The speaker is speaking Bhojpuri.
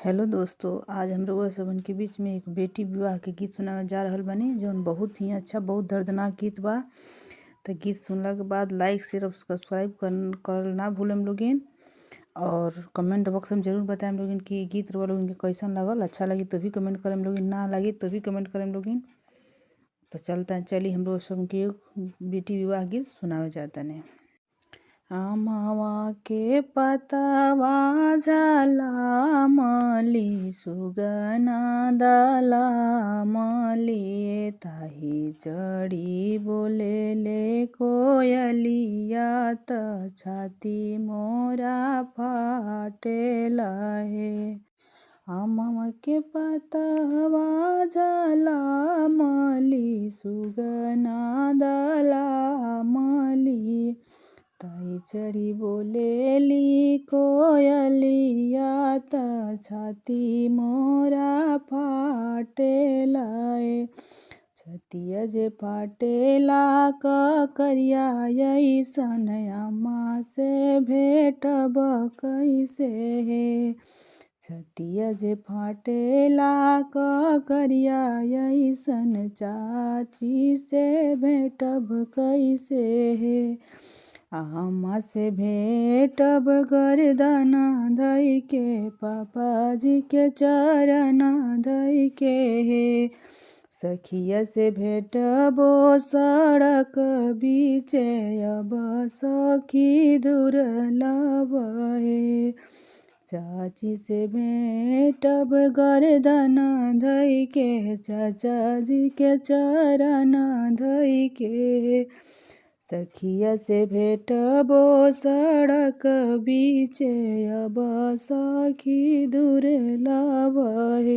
हेलो दोस्तों, आज हम रउआ सबन के बीच में एक बेटी विवाह के गीत सुनावे जा रहल बानी जौन बहुत ही अच्छा बहुत दर्दनाक गीत बा। तो गीत सुनला के बाद लाइक शेयर और सब्सक्राइब करल ना भूलम लोगिन। और कमेंट बॉक्स में जरूर बताएम लोगिन कि ये गीत रउआ लोगन के कैसन लगल। अच्छा लगी तो भी कमेंट करम लोगिन, ना लगी तो भी कमेंट करम लोगिन। तो चली हम लोग सब के बेटी विवाह गीत सुनावे जाता ने। आमवा के पतवा झलमली सुगना दलमली ताही चढ़ी बोले ले कोयलिया त छाती मोरा फाटेल हे। आमवा के पतवा झलमली सुगना दलमली ताई चढ़ी बोलेली कोयलिया त छाती मोरा फाटेला छतिया जे फाटेला करिया ऐसन अम्मा से भेटब कैसे हे। छतिया जे फाटेला करिया ऐसन चाची से भेटब कैसे हे। अम्मा से भेटब गर्दन धइ के पापा जी के चरण धइ के हे। सखिया से भेटबो सड़क बीचे अब सखी दुर्लभ हे। चाची से भेटब गर्दन धइ के चाचा जी के चरण धइ के। सखिया से भेटबो सड़क बीचे अब सखी दुर्लभ हे।